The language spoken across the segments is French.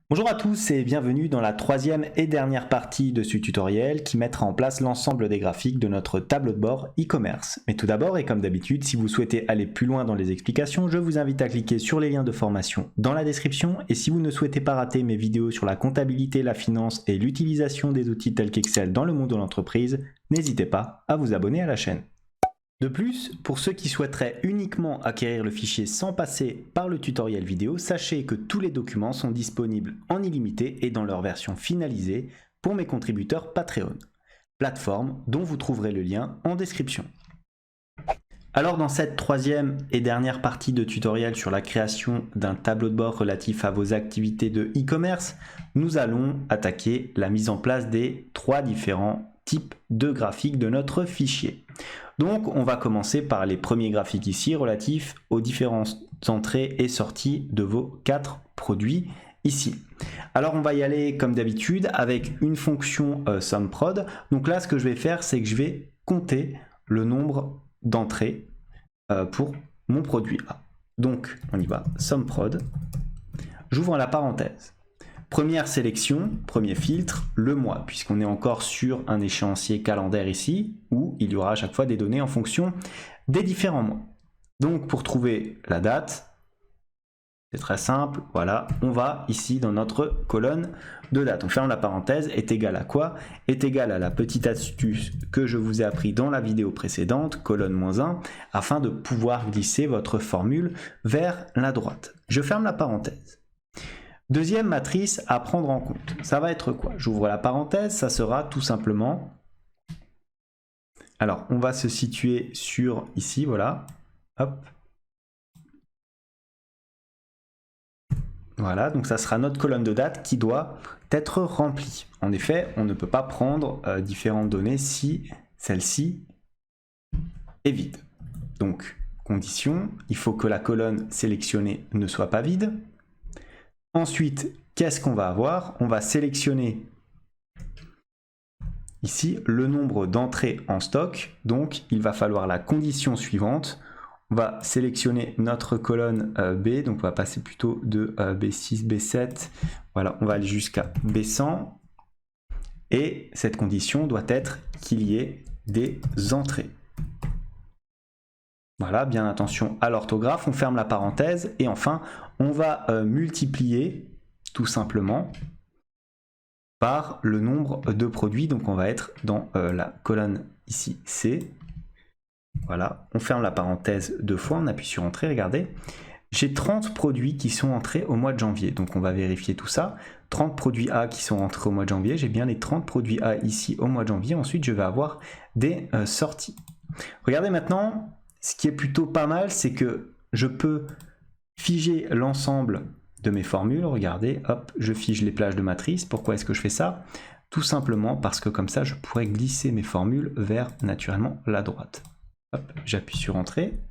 Bonjour à tous et bienvenue dans la troisième et dernière partie de ce tutoriel qui mettra en place l'ensemble des graphiques de notre tableau de bord e-commerce. Mais tout d'abord et comme d'habitude, si vous souhaitez aller plus loin dans les explications, je vous invite à cliquer sur les liens de formation dans la description et si vous ne souhaitez pas rater mes vidéos sur la comptabilité, la finance et l'utilisation des outils tels qu'Excel dans le monde de l'entreprise, n'hésitez pas à vous abonner à la chaîne. De plus, pour ceux qui souhaiteraient uniquement acquérir le fichier sans passer par le tutoriel vidéo, sachez que tous les documents sont disponibles en illimité et dans leur version finalisée pour mes contributeurs Patreon, plateforme dont vous trouverez le lien en description. Alors dans cette troisième et dernière partie de tutoriel sur la création d'un tableau de bord relatif à vos activités de e-commerce, nous allons attaquer la mise en place des trois différents types de graphiques de notre fichier. Donc on va commencer par les premiers graphiques ici relatifs aux différentes entrées et sorties de vos 4 produits ici. Alors on va y aller comme d'habitude avec une fonction SUMPROD. Donc là ce que je vais faire c'est que je vais compter le nombre d'entrées pour mon produit A. Donc on y va, SUMPROD, j'ouvre la parenthèse. Première sélection, premier filtre, le mois, puisqu'on est encore sur un échéancier calendaire ici, où il y aura à chaque fois des données en fonction des différents mois. Donc pour trouver la date, c'est très simple, voilà, on va ici dans notre colonne de date. On ferme la parenthèse, est égal à quoi? Est égal à la petite astuce que je vous ai appris dans la vidéo précédente, colonne -1, afin de pouvoir glisser votre formule vers la droite. Je ferme la parenthèse. Deuxième matrice à prendre en compte, ça va être quoi? J'ouvre la parenthèse, ça sera tout simplement... Alors, on va se situer sur ici, voilà. Hop. Voilà, donc ça sera notre colonne de date qui doit être remplie. En effet, on ne peut pas prendre différentes données si celle-ci est vide. Donc, condition, il faut que la colonne sélectionnée ne soit pas vide. Ensuite, qu'est-ce qu'on va avoir? On va sélectionner ici le nombre d'entrées en stock. Donc, il va falloir la condition suivante. On va sélectionner notre colonne B. Donc, on va passer plutôt de B6, B7. Voilà, on va aller jusqu'à B100. Et cette condition doit être qu'il y ait des entrées. Voilà, bien attention à l'orthographe, on ferme la parenthèse et enfin on va multiplier tout simplement par le nombre de produits. Donc on va être dans la colonne ici C. Voilà, on ferme la parenthèse deux fois, on appuie sur Entrée, regardez. J'ai 30 produits qui sont entrés au mois de janvier, donc on va vérifier tout ça. 30 produits A qui sont entrés au mois de janvier, j'ai bien les 30 produits A ici au mois de janvier. Ensuite je vais avoir des sorties. Regardez maintenant. Ce qui est plutôt pas mal, c'est que je peux figer l'ensemble de mes formules. Regardez, hop, je fige les plages de matrice. Pourquoi est-ce que je fais ça? Tout simplement parce que comme ça, je pourrais glisser mes formules vers naturellement la droite. Hop, j'appuie sur Entrée.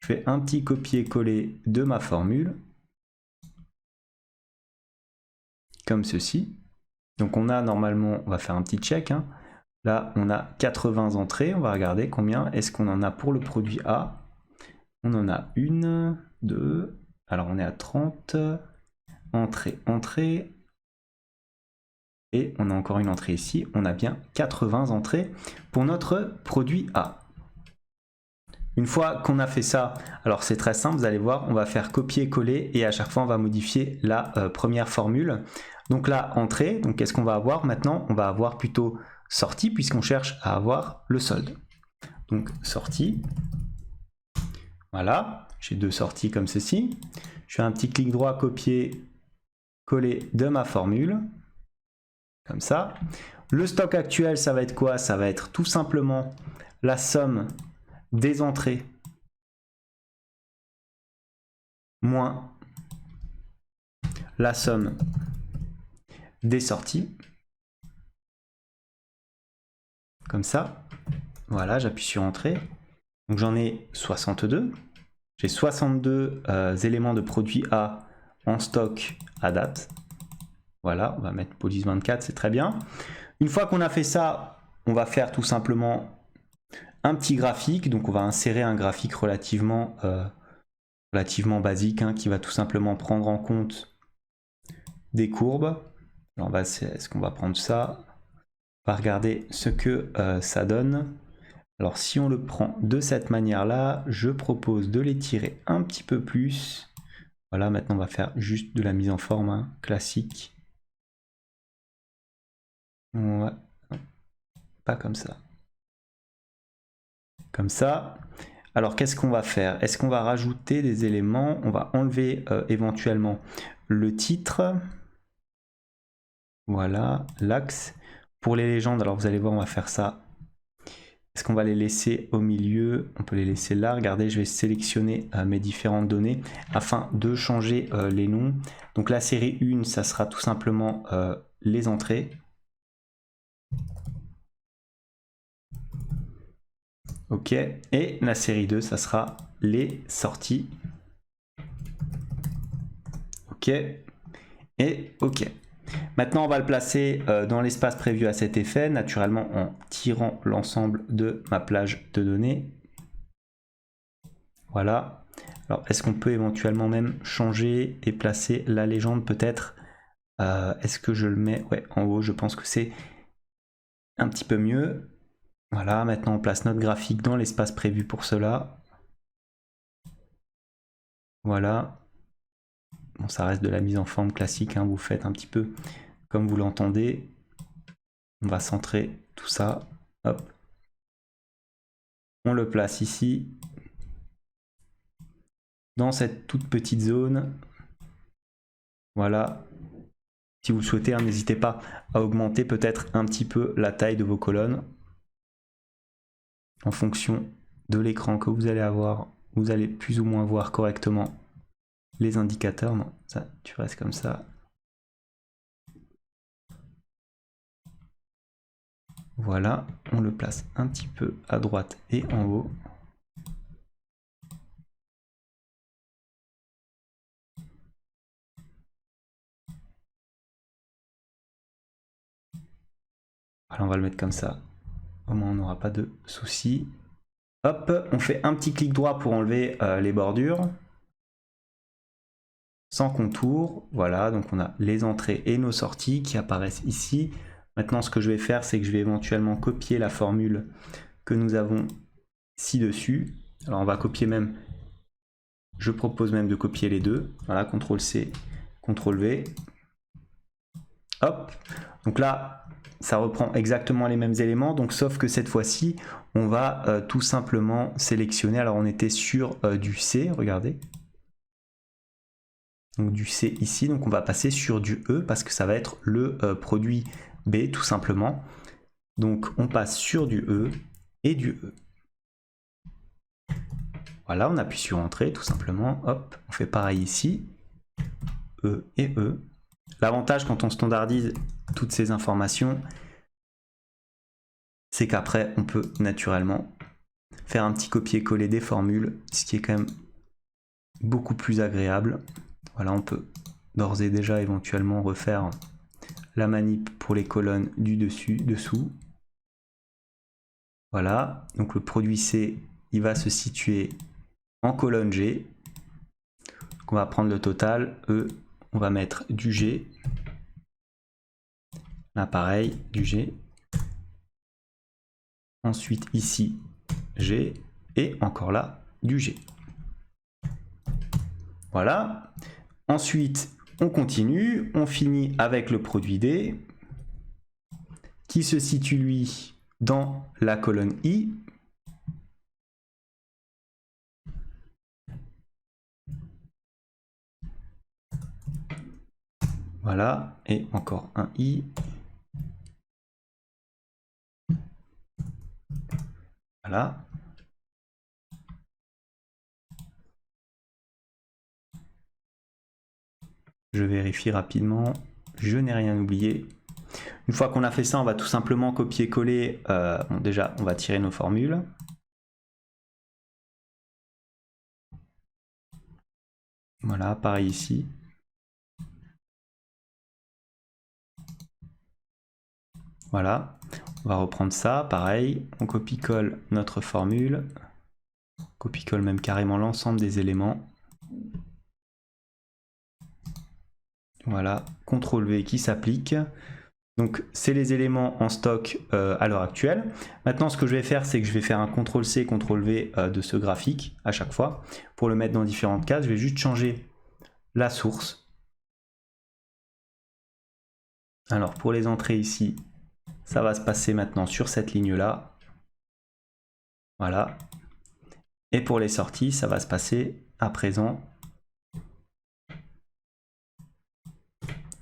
Je fais un petit copier-coller de ma formule. Comme ceci. Donc on a normalement, on va faire un petit check, hein. Là, on a 80 entrées. On va regarder combien est-ce qu'on en a pour le produit A. On en a une, deux. Alors, on est à 30. Entrée, entrée. Et on a encore une entrée ici. On a bien 80 entrées pour notre produit A. Une fois qu'on a fait ça, alors c'est très simple, vous allez voir, on va faire copier-coller et à chaque fois, on va modifier la première formule. Donc là, entrée. Donc, qu'est-ce qu'on va avoir maintenant? On va avoir plutôt sortie puisqu'on cherche à avoir le solde. Donc sortie, voilà, j'ai deux sorties comme ceci. Je fais un petit clic droit, copier, coller de ma formule, comme ça. Le stock actuel, ça va être quoi? Ça va être tout simplement la somme des entrées moins la somme des sorties. Comme ça, voilà, j'appuie sur Entrée. Donc j'en ai 62. J'ai 62 éléments de produit A en stock à date. Voilà, on va mettre police 24, c'est très bien. Une fois qu'on a fait ça, on va faire tout simplement un petit graphique. Donc on va insérer un graphique relativement basique, hein, qui va tout simplement prendre en compte des courbes. Alors est-ce qu'on va prendre ça? On va regarder ce que ça donne. Alors si on le prend de cette manière-là, je propose de l'étirer un petit peu plus. Voilà, maintenant on va faire juste de la mise en forme, hein, classique. Ouais. Pas comme ça. Comme ça. Alors qu'est-ce qu'on va faire? Est-ce qu'on va rajouter des éléments? On va enlever éventuellement le titre. Voilà, l'axe. Pour les légendes, alors vous allez voir, on va faire ça. Est-ce qu'on va les laisser au milieu? On peut les laisser là. Regardez, je vais sélectionner mes différentes données afin de changer les noms. Donc la série 1, ça sera tout simplement les entrées. Ok, et la série 2, ça sera les sorties. Ok, et ok. Maintenant, on va le placer dans l'espace prévu à cet effet, naturellement en tirant l'ensemble de ma plage de données. Voilà. Alors, est-ce qu'on peut éventuellement même changer et placer la légende peut-être? Est-ce que je le mets en haut? Je pense que c'est un petit peu mieux. Voilà, maintenant on place notre graphique dans l'espace prévu pour cela. Voilà. Bon, ça reste de la mise en forme classique, hein, vous faites un petit peu comme vous l'entendez. On va centrer tout ça. Hop. On le place ici. Dans cette toute petite zone. Voilà. Si vous le souhaitez, hein, n'hésitez pas à augmenter peut-être un petit peu la taille de vos colonnes. En fonction de l'écran que vous allez avoir, vous allez plus ou moins voir correctement les indicateurs. Non, ça, tu restes comme ça. Voilà, on le place un petit peu à droite et en haut. Voilà, on va le mettre comme ça. Au moins, on n'aura pas de soucis. Hop, on fait un petit clic droit pour enlever les bordures. Sans contour, voilà, donc on a les entrées et nos sorties qui apparaissent ici. Maintenant, ce que je vais faire, c'est que je vais éventuellement copier la formule que nous avons ci-dessus. Alors, on va copier même, je propose même de copier les deux. Voilà, CTRL-C, CTRL-V. Hop, donc là, ça reprend exactement les mêmes éléments, donc sauf que cette fois-ci, on va tout simplement sélectionner. Alors, on était sur du C, regardez. Donc du C ici, donc on va passer sur du E parce que ça va être le produit B tout simplement. Donc on passe sur du E et du E. Voilà, on appuie sur Entrée tout simplement. Hop, on fait pareil ici. E et E. L'avantage quand on standardise toutes ces informations, c'est qu'après on peut naturellement faire un petit copier-coller des formules, ce qui est quand même beaucoup plus agréable. Voilà, on peut d'ores et déjà éventuellement refaire la manip pour les colonnes du dessus, dessous. Voilà, donc le produit C, il va se situer en colonne G. Donc on va prendre le total, E, on va mettre du G. Là pareil, du G. Ensuite ici, G. Et encore là, du G. Voilà. Ensuite, on continue, on finit avec le produit D, qui se situe lui dans la colonne I. Voilà, et encore un I. Voilà. Je vérifie rapidement, je n'ai rien oublié. Une fois qu'on a fait ça, on va tout simplement copier-coller. Bon, déjà, on va tirer nos formules. Voilà, pareil ici. Voilà, on va reprendre ça, pareil. On copie-colle notre formule. Copie-colle même carrément l'ensemble des éléments. Voilà, CTRL V qui s'applique. Donc c'est les éléments en stock à l'heure actuelle. Maintenant ce que je vais faire, c'est que je vais faire un CTRL C, CTRL V de ce graphique à chaque fois. Pour le mettre dans différentes cases, je vais juste changer la source. Alors pour les entrées ici, ça va se passer maintenant sur cette ligne-là. Voilà. Et pour les sorties, ça va se passer à présent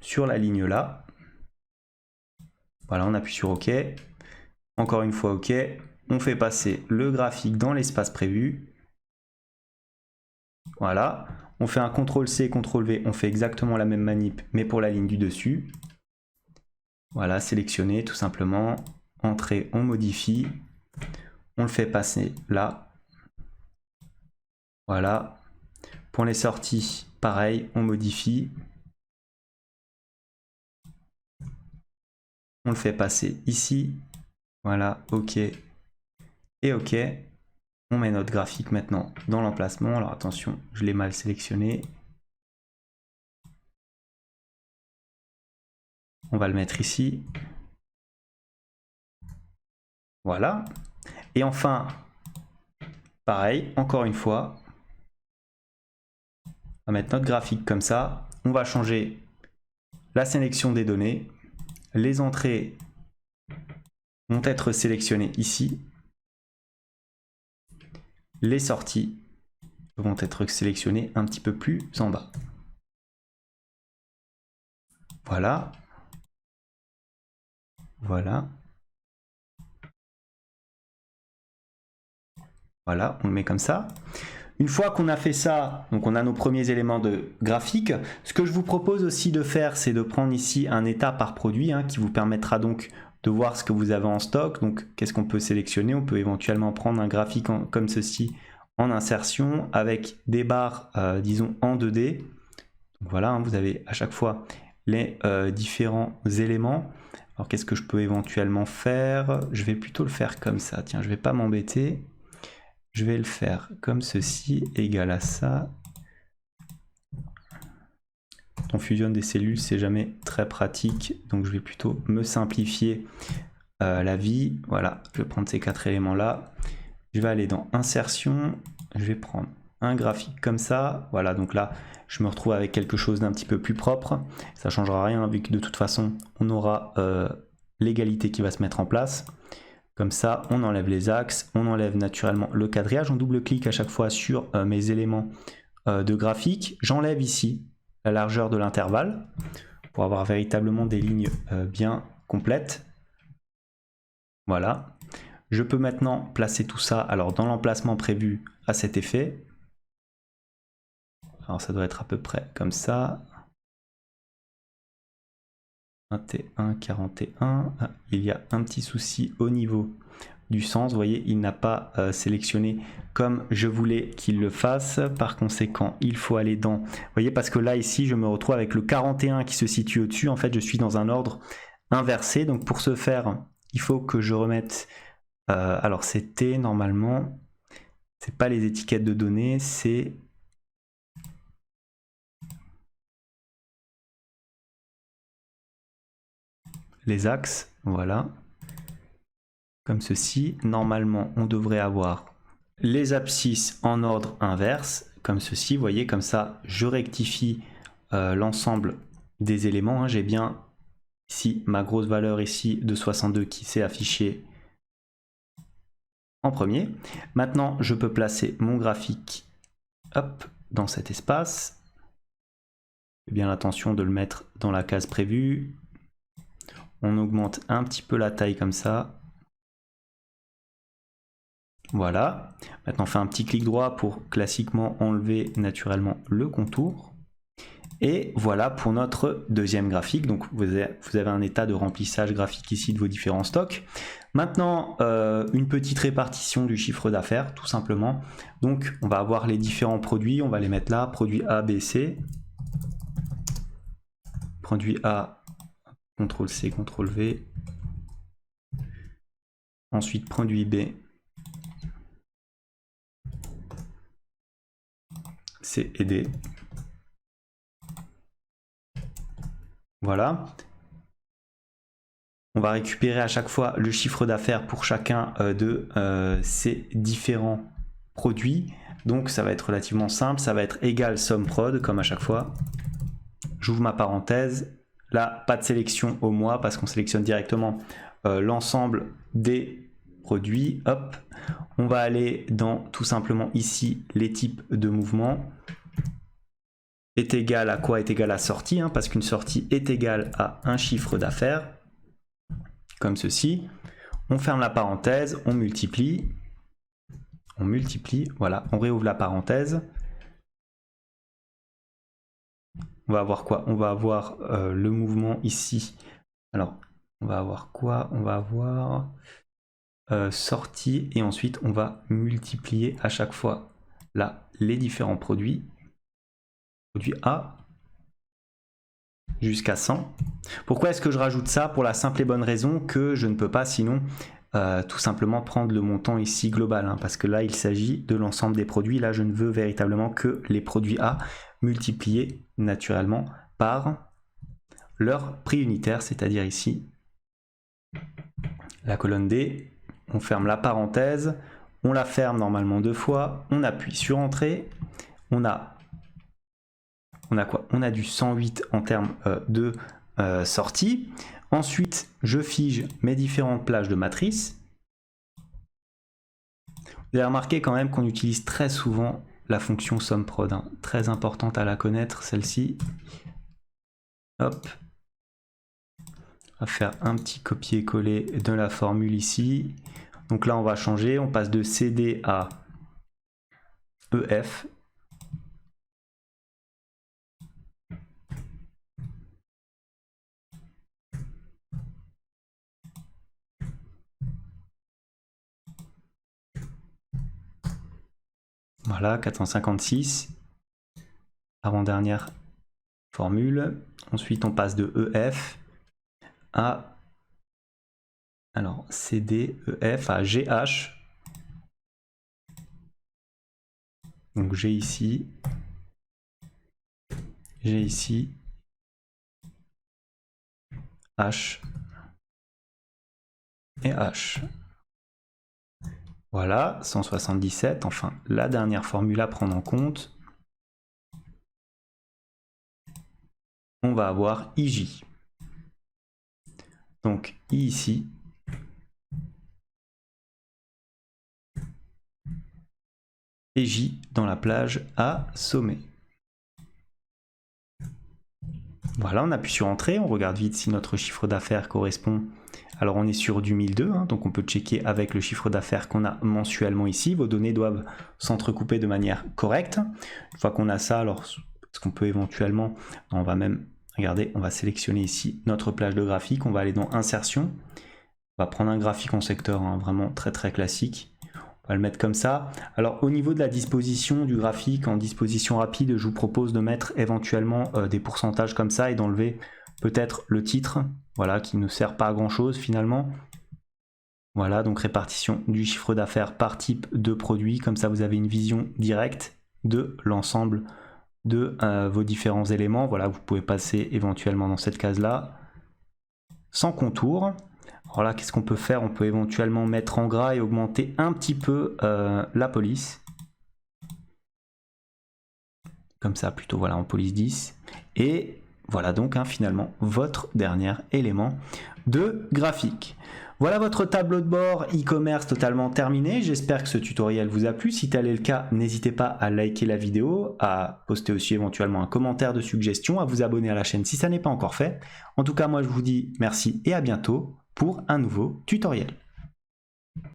sur la ligne là. Voilà, on appuie sur OK. Encore une fois OK. On fait passer le graphique dans l'espace prévu. Voilà. On fait un CTRL C, CTRL V. On fait exactement la même manip, mais pour la ligne du dessus. Voilà, sélectionner tout simplement. Entrée, on modifie. On le fait passer là. Voilà. Pour les sorties, pareil, on modifie. On le fait passer ici. Voilà, OK. Et OK. On met notre graphique maintenant dans l'emplacement. Alors attention, je l'ai mal sélectionné. On va le mettre ici. Voilà. Et enfin, pareil, encore une fois, on va mettre notre graphique comme ça. On va changer la sélection des données. Les entrées vont être sélectionnées ici. Les sorties vont être sélectionnées un petit peu plus en bas. Voilà. Voilà. Voilà, on le met comme ça. Une fois qu'on a fait ça, donc on a nos premiers éléments de graphique, ce que je vous propose aussi de faire, c'est de prendre ici un état par produit qui vous permettra donc de voir ce que vous avez en stock. Donc qu'est-ce qu'on peut sélectionner? On peut éventuellement prendre un graphique comme ceci en insertion avec des barres, disons en 2D. Donc voilà, vous avez à chaque fois les différents éléments. Alors qu'est-ce que je peux éventuellement faire? Je vais plutôt le faire comme ça. Tiens, je ne vais pas m'embêter. Je vais le faire comme ceci, égal à ça. Quand on fusionne des cellules, c'est jamais très pratique, donc je vais plutôt me simplifier la vie. Voilà, je vais prendre ces 4 éléments-là. Je vais aller dans Insertion, je vais prendre un graphique comme ça. Voilà, donc là, je me retrouve avec quelque chose d'un petit peu plus propre. Ça ne changera rien, vu que de toute façon, on aura l'égalité qui va se mettre en place. Comme ça, on enlève les axes, on enlève naturellement le quadrillage. On double-clique à chaque fois sur mes éléments de graphique. J'enlève ici la largeur de l'intervalle pour avoir véritablement des lignes bien complètes. Voilà. Je peux maintenant placer tout ça alors dans l'emplacement prévu à cet effet. Alors ça doit être à peu près comme ça. 21, 41. Ah, il y a un petit souci au niveau du sens. Vous voyez, il n'a pas sélectionné comme je voulais qu'il le fasse. Par conséquent, il faut aller dans... Vous voyez, parce que là, ici, je me retrouve avec le 41 qui se situe au-dessus. En fait, je suis dans un ordre inversé. Donc, pour ce faire, il faut que je remette... alors, c'était normalement... C'est pas les étiquettes de données, c'est... les axes, voilà. Comme ceci. Normalement, on devrait avoir les abscisses en ordre inverse, comme ceci. Vous voyez, comme ça, je rectifie l'ensemble des éléments. J'ai bien ici ma grosse valeur ici de 62 qui s'est affichée en premier. Maintenant, je peux placer mon graphique hop, dans cet espace. Fais bien attention de le mettre dans la case prévue. On augmente un petit peu la taille comme ça. Voilà. Maintenant, on fait un petit clic droit pour classiquement enlever naturellement le contour. Et voilà pour notre deuxième graphique. Donc vous avez un état de remplissage graphique ici de vos différents stocks. Maintenant, une petite répartition du chiffre d'affaires, tout simplement. Donc on va avoir les différents produits, on va les mettre là, produit A, B, C. Produit A, CTRL C, CTRL V. Ensuite, produit B, C et D. Voilà. On va récupérer à chaque fois le chiffre d'affaires pour chacun de ces différents produits. Donc ça va être relativement simple, ça va être égal somme prod comme à chaque fois. J'ouvre ma parenthèse. Là, pas de sélection au mois parce qu'on sélectionne directement l'ensemble des produits. Hop, on va aller dans tout simplement ici les types de mouvements. Est égal à quoi? Est égal à sortie, hein, parce qu'une sortie est égale à un chiffre d'affaires. Comme ceci. On ferme la parenthèse, on multiplie, voilà, on réouvre la parenthèse. On va avoir quoi? On va avoir le mouvement ici. Alors, on va avoir quoi? On va avoir sortie et ensuite on va multiplier à chaque fois là les différents produits. Produit A jusqu'à 100. Pourquoi est-ce que je rajoute ça? Pour la simple et bonne raison que je ne peux pas sinon tout simplement prendre le montant ici global, hein, parce que là il s'agit de l'ensemble des produits. Là je ne veux véritablement que les produits A multipliés naturellement par leur prix unitaire, c'est-à-dire ici la colonne D. On ferme la parenthèse, on la ferme normalement 2 fois, on appuie sur Entrée, on a quoi? On a du 108 en termes de sortie. Ensuite, je fige mes différentes plages de matrice. Vous avez remarqué quand même qu'on utilise très souvent la fonction SUMPROD, hein. Très importante à la connaître, celle-ci. Hop. On va faire un petit copier-coller de la formule ici. Donc là, on va changer. On passe de CD à EF. Voilà, 456. Avant-dernière formule. Ensuite, on passe de EF à alors CD, EF à GH. Donc j'ai ici, H et H. Voilà, 177, enfin la dernière formule à prendre en compte. On va avoir IJ. Donc I ici. Et J dans la plage à sommet. Voilà, on appuie sur Entrée, on regarde vite si notre chiffre d'affaires correspond. Alors on est sur du 1002, hein, donc on peut checker avec le chiffre d'affaires qu'on a mensuellement ici. Vos données doivent s'entrecouper de manière correcte. Une fois qu'on a ça, alors est-ce qu'on peut éventuellement, on va même, regardez, on va sélectionner ici notre plage de graphique, on va aller dans Insertion. On va prendre un graphique en secteur, hein, vraiment très très classique. On va le mettre comme ça. Alors au niveau de la disposition du graphique, en disposition rapide, je vous propose de mettre éventuellement des pourcentages comme ça et d'enlever peut-être le titre, voilà, qui ne sert pas à grand chose finalement. Voilà, donc répartition du chiffre d'affaires par type de produit, comme ça vous avez une vision directe de l'ensemble de vos différents éléments. Voilà, vous pouvez passer éventuellement dans cette case-là, sans contour. Alors là, qu'est-ce qu'on peut faire? On peut éventuellement mettre en gras et augmenter un petit peu la police. Comme ça, plutôt, voilà, en police 10. Et voilà donc hein, finalement votre dernier élément de graphique. Voilà votre tableau de bord e-commerce totalement terminé. J'espère que ce tutoriel vous a plu. Si tel est le cas, n'hésitez pas à liker la vidéo, à poster aussi éventuellement un commentaire de suggestion, à vous abonner à la chaîne si ça n'est pas encore fait. En tout cas, moi je vous dis merci et à bientôt pour un nouveau tutoriel.